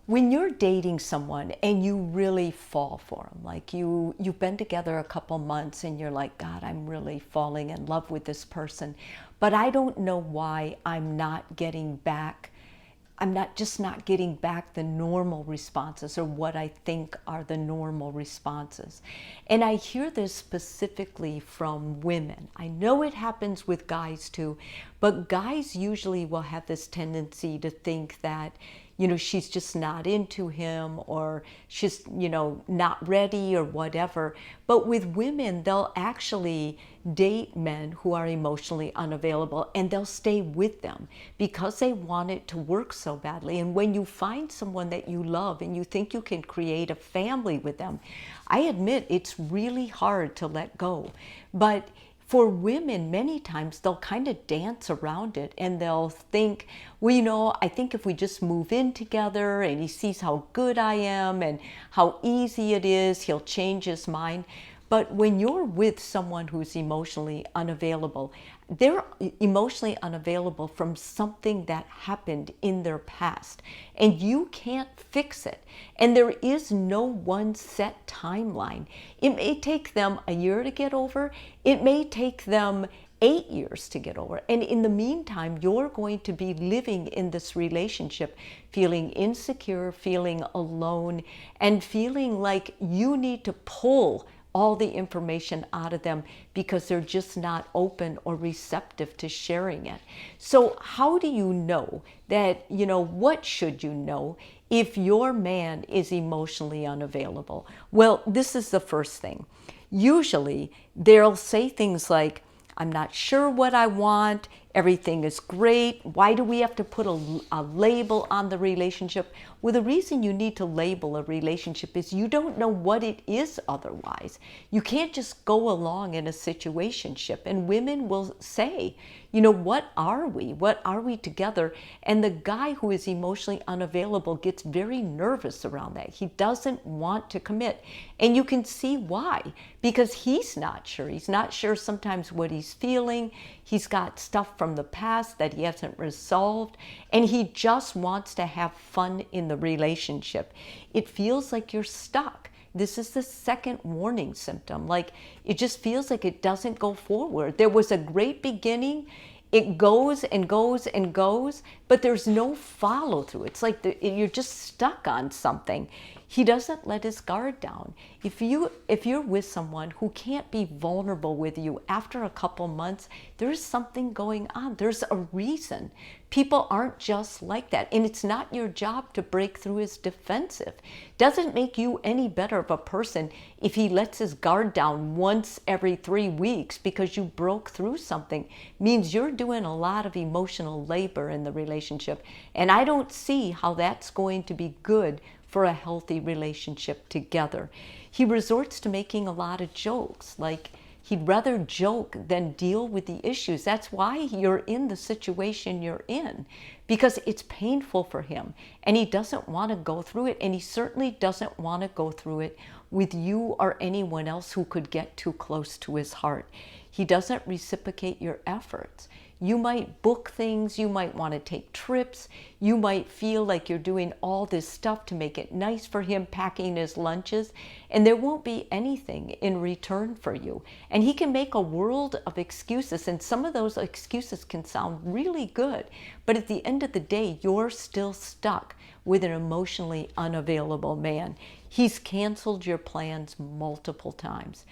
When you're dating someone and you really fall for them, like you've been together a couple months and you're like, God, I'm really falling in love with this person, but I don't know why I'm not getting back the normal responses or what I think are the normal responses. And I hear this specifically from women. I know it happens with guys too, but guys usually will have this tendency to think that, she's just not into him, or she's, not ready or whatever. But with women, they'll actually date men who are emotionally unavailable, and they'll stay with them because they want it to work so badly. And when you find someone that you love and you think you can create a family with them, I admit it's really hard to let go. But for women, many times they'll kind of dance around it and they'll think, well, I think if we just move in together and he sees how good I am and how easy it is, he'll change his mind. But when you're with someone who's emotionally unavailable, they're emotionally unavailable from something that happened in their past, and you can't fix it. And there is no one set timeline. It may take them a year to get over. It may take them 8 years to get over. And in the meantime, you're going to be living in this relationship, feeling insecure, feeling alone, and feeling like you need to pull all the information out of them because they're just not open or receptive to sharing it. So how do you know that, what should you know if your man is emotionally unavailable? Well, this is the first thing. Usually they'll say things like, I'm not sure what I want. Everything is great. Why do we have to put a label on the relationship? Well, the reason you need to label a relationship is you don't know what it is otherwise. You can't just go along in a situationship. And women will say, what are we? What are we together? And the guy who is emotionally unavailable gets very nervous around that. He doesn't want to commit. And you can see why. Because he's not sure. He's not sure sometimes what he's feeling. He's got stuff from the past that he hasn't resolved, and he just wants to have fun in the relationship. It feels like you're stuck. This is the second warning symptom. Like, it just feels like it doesn't go forward. There was a great beginning. It goes and goes and goes, but there's no follow through. It's like you're just stuck on something. He doesn't let his guard down. If you're with someone who can't be vulnerable with you after a couple months, there's something going on. There's a reason. People aren't just like that. And it's not your job to break through his defensive. Doesn't make you any better of a person if he lets his guard down once every 3 weeks because you broke through something. Means you're doing a lot of emotional labor in the relationship. And I don't see how that's going to be good for a healthy relationship together. He resorts to making a lot of jokes, like he'd rather joke than deal with the issues. That's why you're in the situation you're in, because it's painful for him and he doesn't want to go through it, and he certainly doesn't want to go through it with you or anyone else who could get too close to his heart. He doesn't reciprocate your efforts. You might book things, you might want to take trips, you might feel like you're doing all this stuff to make it nice for him, packing his lunches, and there won't be anything in return for you. And he can make a world of excuses, and some of those excuses can sound really good, but at the end of the day, you're still stuck with an emotionally unavailable man. He's canceled your plans multiple times.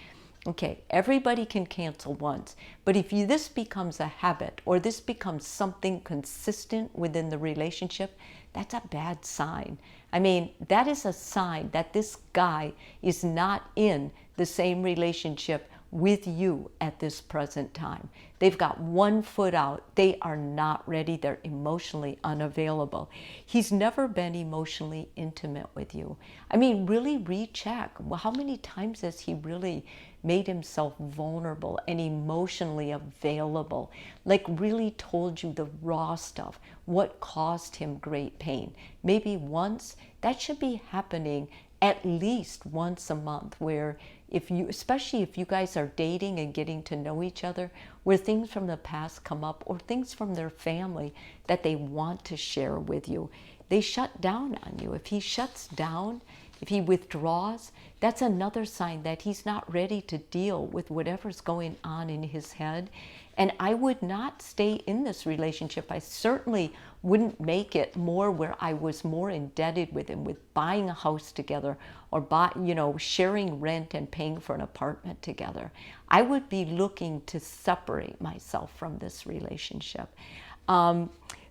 Okay, everybody can cancel once, but if this becomes a habit or this becomes something consistent within the relationship, that's a bad sign. I mean, that is a sign that this guy is not in the same relationship with you at this present time. They've got one foot out. They are not ready. They're emotionally unavailable. He's never been emotionally intimate with you. I mean, really recheck. Well, how many times has he really made himself vulnerable and emotionally available? Like really told you the raw stuff, what caused him great pain. Maybe once. That should be happening at least once a month, where especially if you guys are dating and getting to know each other, where things from the past come up or things from their family that they want to share with you. they shut down on you. If he shuts down, if he withdraws, that's another sign that he's not ready to deal with whatever's going on in his head. And I would not stay in this relationship. I certainly wouldn't make it more where I was more indebted with him, with buying a house together, or sharing rent and paying for an apartment together. I would be looking to separate myself from this relationship.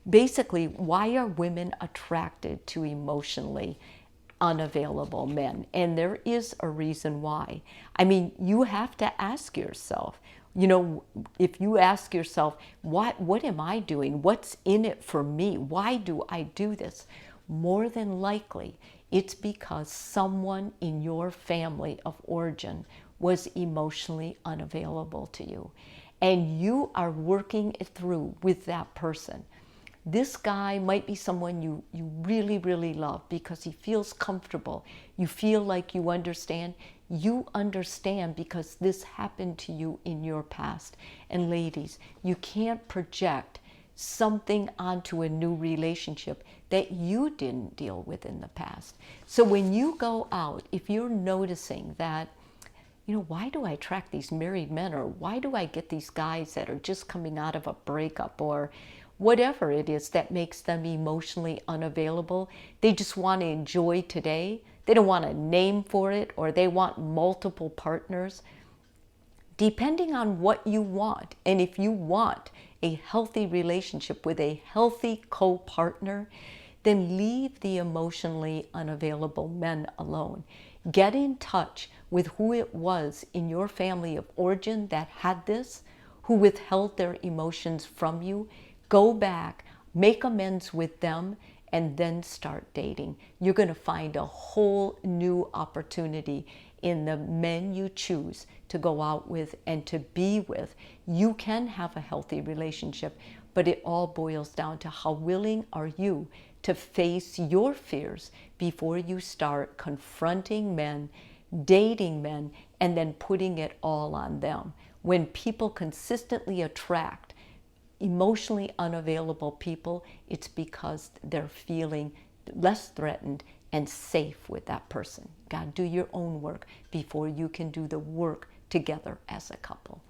Basically, why are women attracted to emotionally unavailable men? And there is a reason why. I mean, you have to ask yourself, if you ask yourself, what am I doing? What's in it for me? Why do I do this? More than likely, it's because someone in your family of origin was emotionally unavailable to you. And you are working it through with that person. This guy might be someone you really, really love because he feels comfortable. You feel like you understand. You understand because this happened to you in your past. And ladies, you can't project something onto a new relationship that you didn't deal with in the past. So when you go out, if you're noticing that, why do I attract these married men, or why do I get these guys that are just coming out of a breakup, or whatever it is that makes them emotionally unavailable, they just want to enjoy today. They don't want a name for it, or they want multiple partners. Depending on what you want, and if you want a healthy relationship with a healthy co-partner, then leave the emotionally unavailable men alone. Get in touch with who it was in your family of origin that had this, who withheld their emotions from you. Go back, make amends with them, and then start dating. You're going to find a whole new opportunity in the men you choose to go out with and to be with. You can have a healthy relationship, but it all boils down to how willing are you to face your fears before you start confronting men, dating men, and then putting it all on them. When people consistently attract emotionally unavailable people, it's because they're feeling less threatened and safe with that person. God, do your own work before you can do the work together as a couple.